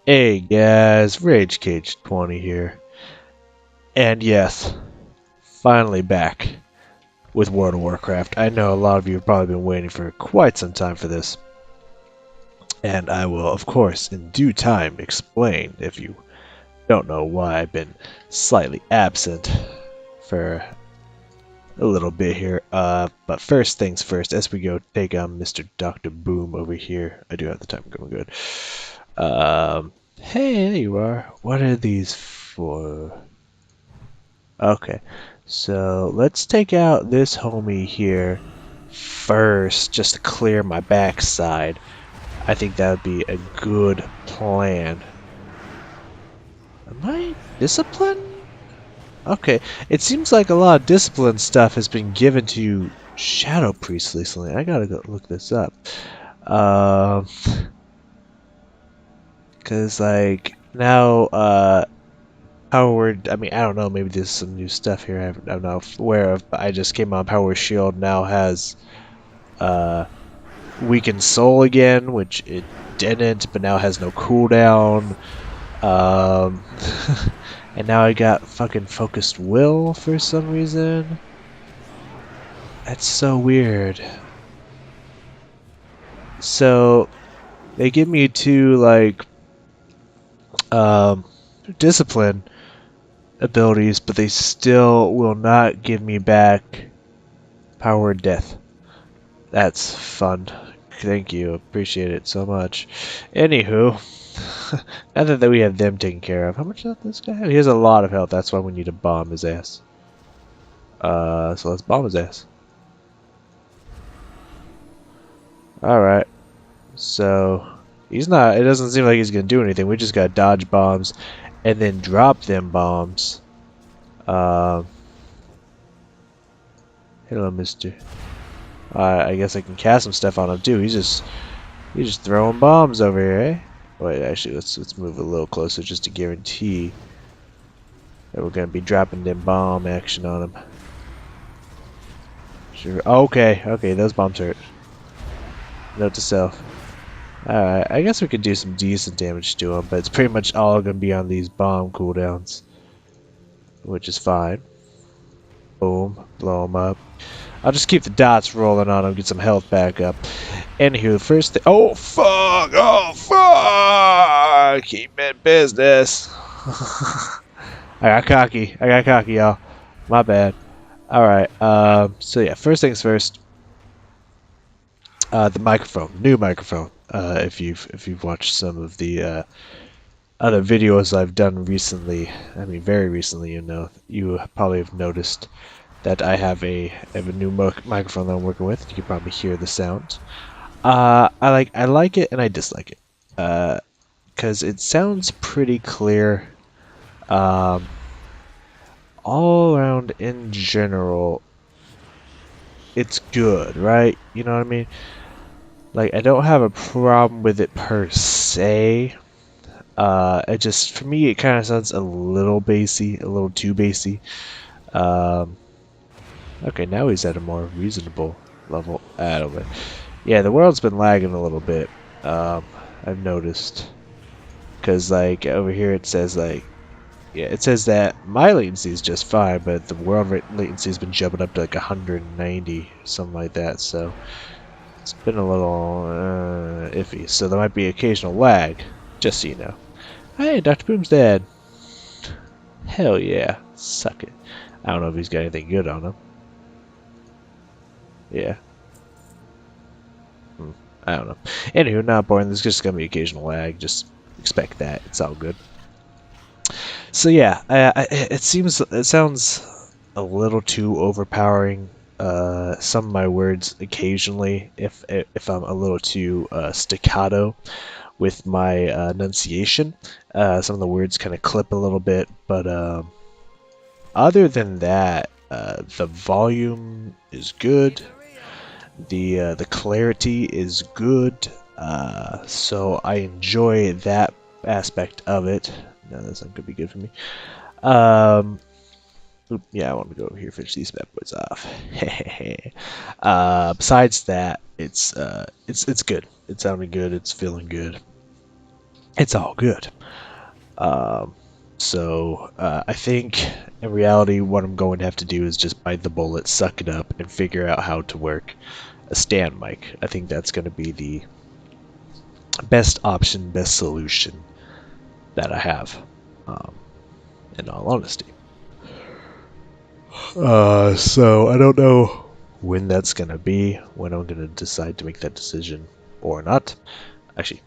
Hey guys, Rage Cage 20 here. And yes, finally back with World of Warcraft. I know a lot of you have probably been waiting for quite some time for this. And I will, of course, in due time explain if you don't know why I've been slightly absent for a little bit here. But first things first, as we go take on Mr. Dr. Boom over here. I do have the time going good. Hey, there you are. What are these for? Okay, so let's take out this homie here first, just to clear my backside. I think that would be a good plan. Am I disciplined? Okay, it seems like a lot of discipline stuff has been given to Shadow Priest recently. I gotta go look this up. Cause like now, Power, I mean, I don't know, maybe there's some new stuff here I'm not aware of, but I just came on Power Shield now has uh, Weakened Soul again, which it didn't, but now has no cooldown. Um, and now I got fucking Focused Will for some reason. That's so weird. So, they give me two, like, um, Discipline abilities, but they still will not give me back Power of Death. That's fun. Thank you. Appreciate it so much. Anywho, now that we have them taken care of, how much health does this guy have? He has a lot of health. That's why we need to bomb his ass. So let's bomb his ass. Alright. So, he's not, it doesn't seem like he's gonna do anything. We just gotta dodge bombs and then drop them bombs. Hello, mister. I guess I can cast some stuff on him too. He's just throwing bombs over here, eh? Wait, actually, let's move a little closer just to guarantee that we're gonna be dropping them bomb action on him. Sure. Okay, those bombs hurt. Note to self. Alright, I guess we could do some decent damage to him, but it's pretty much all gonna be on these bomb cooldowns, which is fine. Boom, blow him up. I'll just keep the dots rolling on him, get some health back up. Anywho, first thing. Oh, fuck! Oh, fuck! Keep in business. I got cocky, y'all. My bad. Alright, so yeah, first things first. The microphone. New microphone. If you've watched some of the, other videos I've done recently, I mean, very recently, you probably have noticed that I have a new microphone that I'm working with. You can probably hear the sound. I like it and I dislike it. Because it sounds pretty clear. Um, all around in general, it's good, right? You know what I mean? Like, I don't have a problem with it per se. It just, for me, it kind of sounds a little bassy, a little too bassy. Okay, now he's at a more reasonable level. I don't know. Yeah, the world's been lagging a little bit. I've noticed. Because, like, over here it says, like, yeah, it says that my latency is just fine, but the world latency has been jumping up to, like, 190, something like that, so it's been a little iffy. So there might be occasional lag, just so you know. Hey, Dr. Boom's dead. Hell yeah. Suck it. I don't know if he's got anything good on him. Yeah. I don't know. Anywho, not boring. There's just gonna be occasional lag. Just expect that. It's all good. So yeah, it sounds a little too overpowering. Some of my words occasionally, if I'm a little too staccato with my enunciation, some of the words kind of clip a little bit. But other than that, the volume is good. The clarity is good, so I enjoy that aspect of it. No, that's not gonna be good for me. Yeah, I want to go over here finish these bad boys off. Besides that, it's good. It's sounding good. It's feeling good. it's all good. Um, I think in reality, what I'm going to have to do is just bite the bullet, suck it up, and figure out how to work a stand mic. I think that's going to be the best option, best solution that I have, um, in all honesty. So I don't know when that's going to be, when I'm going to decide to make that decision or not. Actually,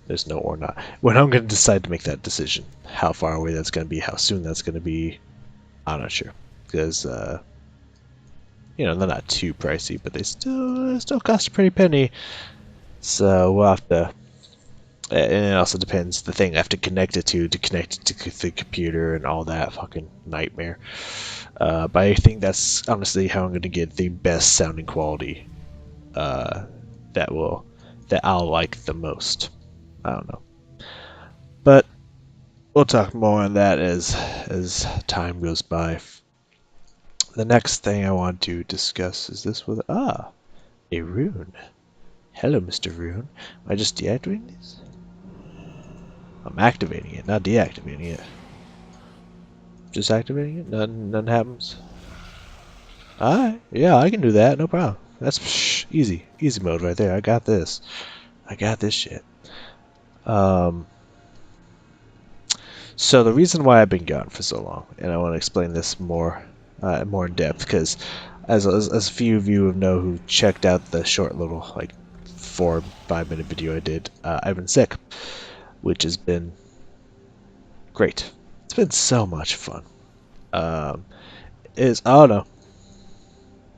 there's no or not. When I'm going to decide to make that decision, how far away that's going to be, how soon that's going to be, I'm not sure. Because, they're not too pricey, but they still cost a pretty penny. So we'll have to. And it also depends the thing I have to connect it to connect it to the computer and all that fucking nightmare. But I think that's honestly how I'm going to get the best sounding quality. Uh, that will that I'll like the most. I don't know, but we'll talk more on that as time goes by. The next thing I want to discuss is this with a rune. Hello, Mr. Rune. Am I just deactivating these? I'm activating it, not deactivating it. Just activating it? None happens? Alright, yeah, I can do that, no problem. That's easy. Easy mode right there. I got this. I got this shit. Um, so the reason why I've been gone for so long, and I want to explain this more in depth, because as a few of you know who checked out the short little, like, 4-5 minute video I did, I've been sick, which has been great. It's been so much fun. Oh no.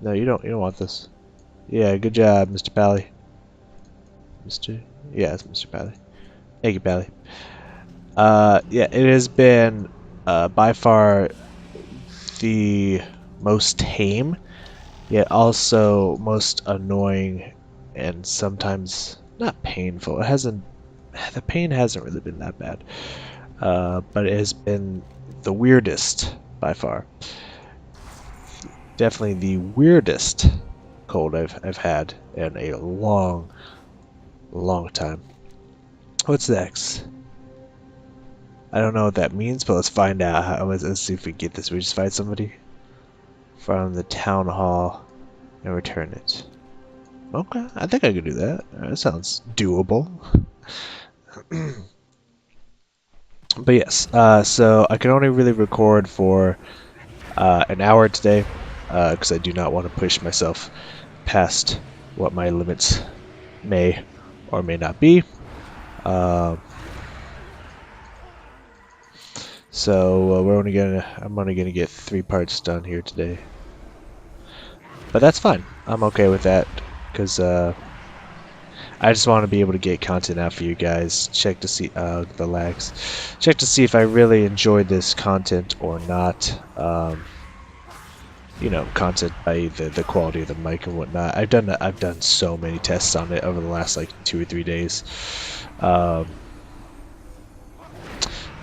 No, you don't want this. Yeah, good job, Mr. Pally. Yeah, it's Mr. Pally. Thank you, Pally. Yeah, it has been by far the most tame, yet also most annoying, and sometimes not painful. The pain hasn't really been that bad, but it has been the weirdest by far. Definitely the weirdest cold I've had in a long time. What's next? I don't know what that means, but let's find out. Let's see if we get this. We just find somebody from the town hall and return it. Okay, I think I could do that. That sounds doable. But yes, so I can only really record for an hour today because I do not want to push myself past what my limits may or may not be. So I'm only gonna get 3 parts done here today, but that's fine. I'm okay with that because I just want to be able to get content out for you guys. Check to see the lags. Check to see if I really enjoyed this content or not. Content by the quality of the mic and whatnot. I've done so many tests on it over the last like 2 or 3 days.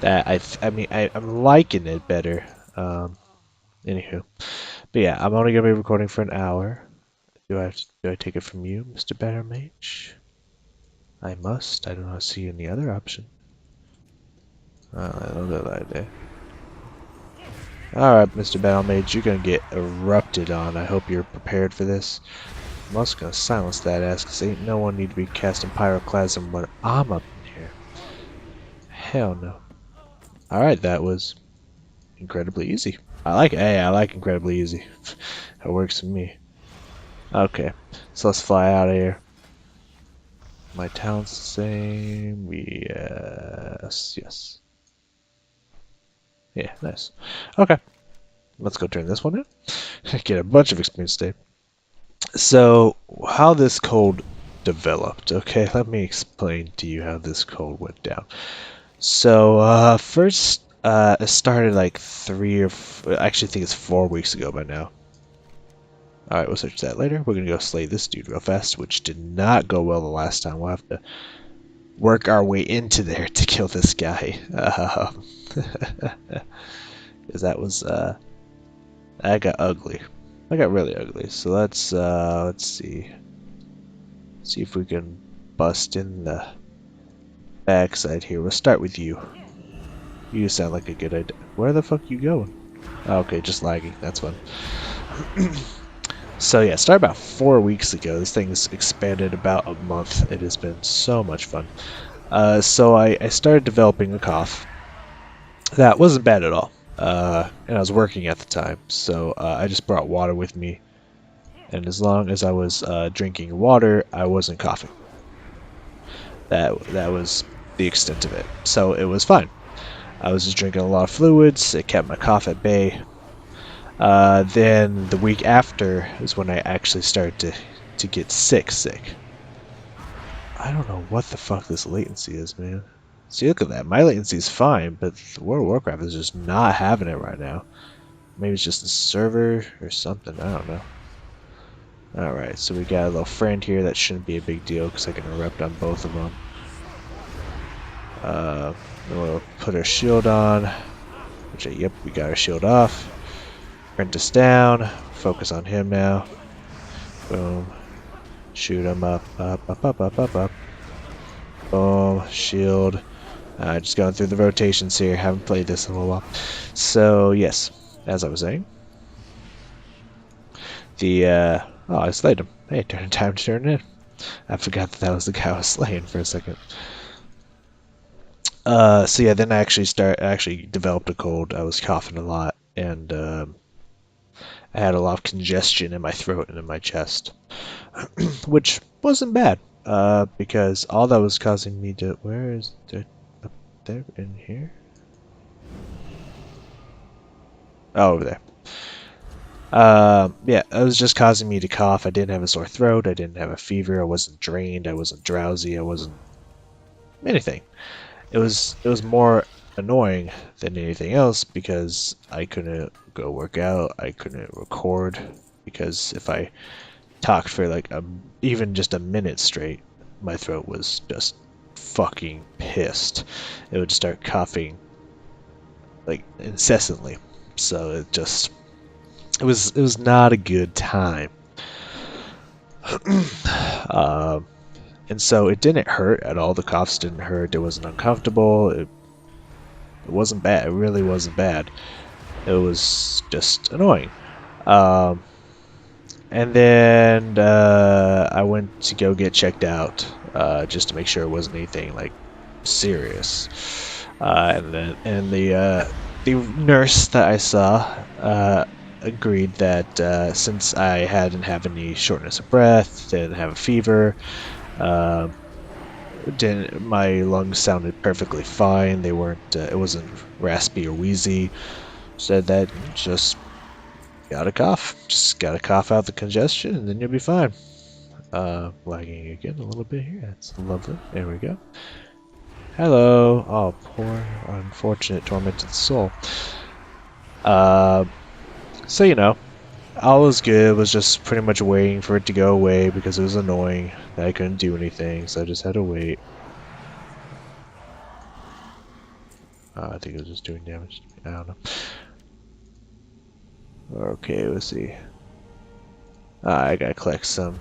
That I'm liking it better. Anywho, but yeah, I'm only gonna be recording for an hour. Do I take it from you, Mr. Better Mage? I must. I do not see any other option. I don't know that idea. Alright, Mr. Battle Mage, you're gonna get erupted on. I hope you're prepared for this. I'm also gonna silence that ass, cause ain't no one need to be casting pyroclasm when I'm up in here. Hell no. Alright, that was incredibly easy. I like incredibly easy. It works for me. Okay, so let's fly out of here. My town's the same. Yes. Yeah, nice. Okay, let's go turn this one in. Get a bunch of experience today. So, how this code developed. Okay, let me explain to you how this code went down. So, first, it started like I actually think it's 4 weeks ago by now. Alright, we'll search that later. We're gonna go slay this dude real fast, which did not go well the last time. We'll have to work our way into there to kill this guy. Because that got ugly. That got really ugly. So let's see. See if we can bust in the backside here. We'll start with you. You sound like a good idea. Where the fuck you going? Oh, okay, just lagging. That's fun. So yeah, started about 4 weeks ago. This thing's expanded about a month. It has been so much fun. So I started developing a cough. That wasn't bad at all. And I was working at the time, so I just brought water with me. And as long as I was drinking water, I wasn't coughing. That was the extent of it. So it was fine. I was just drinking a lot of fluids. It kept my cough at bay. Then the week after is when I actually started to get sick. I don't know what the fuck this latency is, man. See, look at that. My latency is fine, but World of Warcraft is just not having it right now. Maybe it's just the server or something. I don't know. Alright, so we got a little friend here. That shouldn't be a big deal because I can erupt on both of them. We'll put our shield on. Which, yep, we got our shield off. Prentice down. Focus on him now. Boom. Shoot him up. Boom. Shield. Just going through the rotations here. Haven't played this in a little while. So, yes, as I was saying. Oh, I slayed him. Hey, time to turn it in. I forgot that was the guy I was slaying for a second. So yeah, then I actually developed a cold. I was coughing a lot, and I had a lot of congestion in my throat and in my chest, which wasn't bad. Because all that was causing me to where is it? Up there in here? Oh, over there. Yeah, it was just causing me to cough. I didn't have a sore throat. I didn't have a fever. I wasn't drained. I wasn't drowsy. I wasn't anything. It was more annoying than anything else because I couldn't go work out. I couldn't record because if I talked for like even just a minute straight, my throat was just fucking pissed. It would start coughing like incessantly. So it was not a good time. And so it didn't hurt at all. The coughs didn't hurt. It wasn't uncomfortable. It wasn't bad. It really wasn't bad. It was just annoying. And then I went to go get checked out just to make sure it wasn't anything like serious. And the nurse that I saw agreed that since I hadn't had any shortness of breath, didn't have a fever, my lungs sounded perfectly fine. They weren't. It wasn't raspy or wheezy. Said that just gotta cough. Just gotta cough out the congestion, and then you'll be fine. Lagging again a little bit here. That's lovely. There we go. Hello. Oh, poor unfortunate tormented soul. So you know, all was good. Was just pretty much waiting for it to go away because it was annoying that I couldn't do anything. So I just had to wait. I think it was just doing damage. I don't know. Okay, let's see. I gotta collect some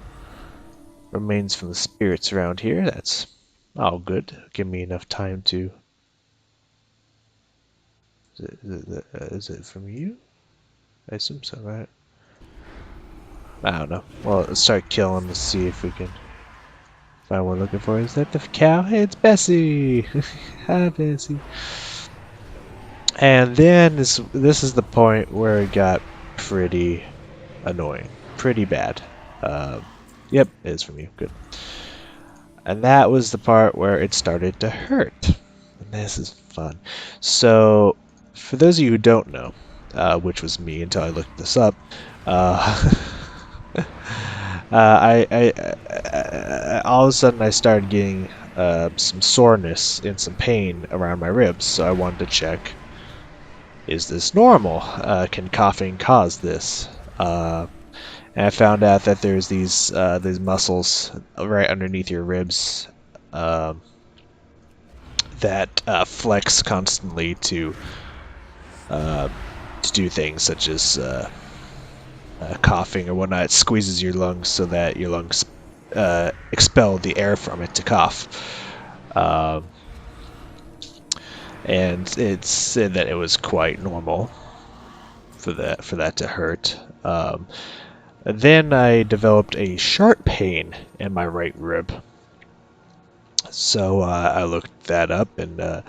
remains from the spirits around here. That's all good. Give me enough time to. Is it from you? I assume so, right? I don't know. Well, let's start killing. Let's see if we can find what we're looking for. Is that the cow? Hey, it's Bessie! Hi, Bessie. And then this is the point where it got pretty annoying. Pretty bad. Yep, it is from you. Good. And that was the part where it started to hurt. And this is fun. So, for those of you who don't know, which was me until I looked this up, I all of a sudden I started getting some soreness and some pain around my ribs, so I wanted to check, is this normal? Can coughing cause this? And I found out that there's these muscles right underneath your ribs that flex constantly to do things such as coughing or whatnot. It squeezes your lungs so that your lungs expel the air from it to cough. and it said that it was quite normal for that to hurt. Then I developed a sharp pain in my right rib. So I looked that up, and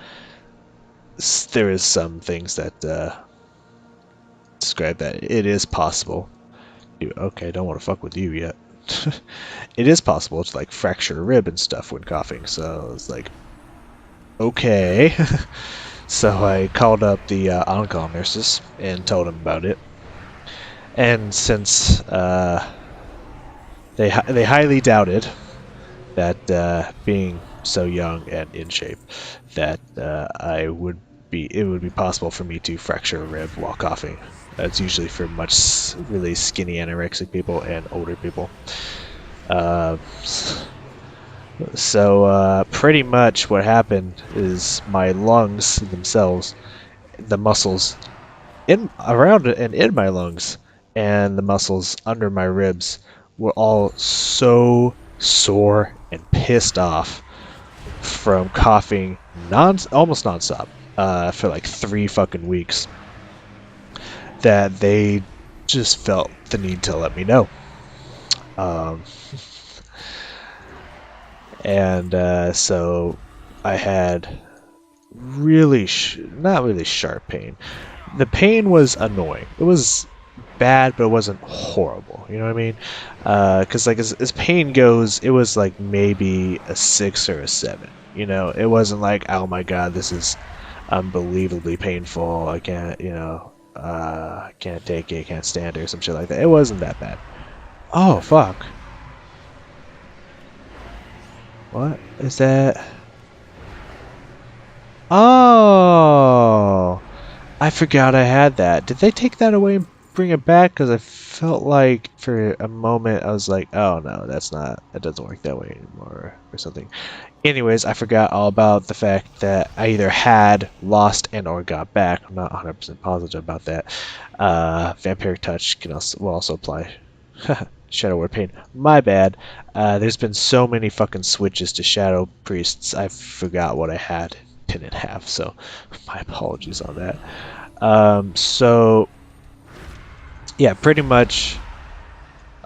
there is some things that describe that it is possible. Okay, don't want to fuck with you yet. It is possible to like fracture a rib and stuff when coughing. So it's like, okay. So I called up the on-call nurses and told them about it. And since they highly doubted that being so young and in shape, that it would be possible for me to fracture a rib while coughing. That's usually for much really skinny anorexic people and older people. So pretty much what happened is my lungs themselves, the muscles around and in my lungs, and the muscles under my ribs were all so sore and pissed off from coughing almost nonstop for like 3 fucking weeks that they just felt the need to let me know. And so I had really not really sharp pain. The pain was annoying. It was bad, but it wasn't horrible. You know what I mean? Because like as pain goes, it was like maybe a 6 or a 7. You know, it wasn't like, oh my god, this is unbelievably painful. I can't, can't take it, can't stand it, or some shit like that. It wasn't that bad. Oh fuck! What is that? Oh, I forgot I had that. Did they take that away and bring it back? Because I felt like for a moment I was like, oh no, that doesn't work that way anymore or something. Anyways, I forgot all about the fact that I either had, lost, and or got back. I'm not 100% positive about that. Vampiric Touch will also apply. Shadow War Pain. My bad. There's been so many fucking switches to Shadow Priests, I forgot what I had, didn't have, so my apologies on that. So, yeah, pretty much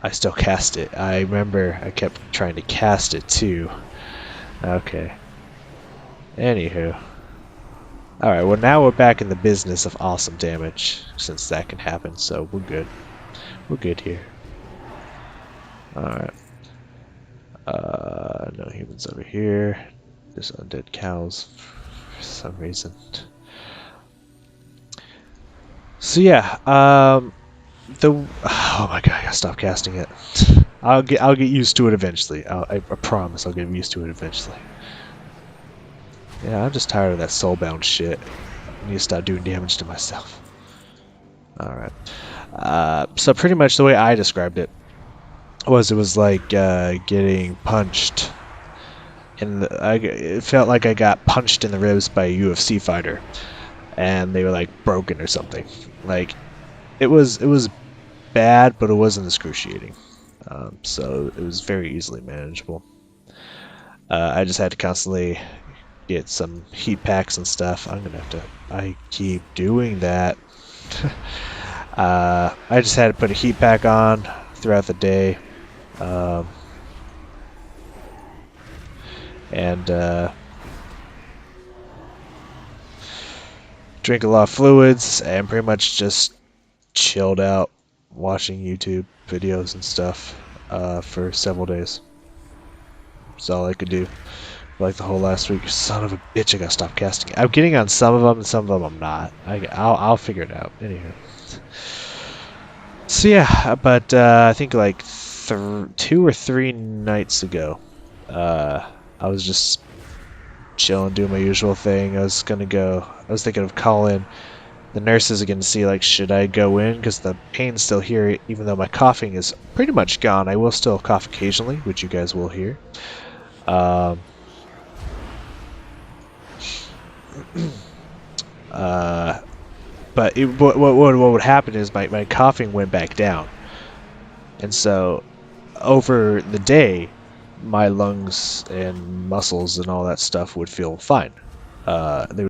I still cast it. I remember I kept trying to cast it too. Okay. Anywho. Alright, well now we're back in the business of awesome damage, since that can happen, so we're good. We're good here. Alright. No humans over here. There's undead cows for some reason. So yeah, oh my god, I gotta stop casting it. I'll get used to it eventually. I promise I'll get used to it eventually. Yeah, I'm just tired of that soulbound shit. I need to stop doing damage to myself. Alright. So pretty much the way I described it was like getting punched it felt like I got punched in the ribs by a UFC fighter, and they were like broken or something. Like it was bad, but it wasn't excruciating. So it was very easily manageable. I just had to constantly get some heat packs and stuff. I'm gonna have to. I keep doing that. I just had to put a heat pack on throughout the day. And drink a lot of fluids and pretty much just chilled out watching YouTube videos and stuff for several days. That's all I could do for like the whole last week. Son of a bitch, I gotta stop casting. I'm getting on some of them and some of them I'm not. I'll figure it out. Anywho. So yeah, but I think like 2 or 3 nights ago, I was just chilling, doing my usual thing. I was thinking of calling the nurses again to see, like, should I go in? Because the pain's still here, even though my coughing is pretty much gone. I will still cough occasionally, which you guys will hear. But what would happen is my coughing went back down. And so, over the day, my lungs and muscles and all that stuff would feel fine. They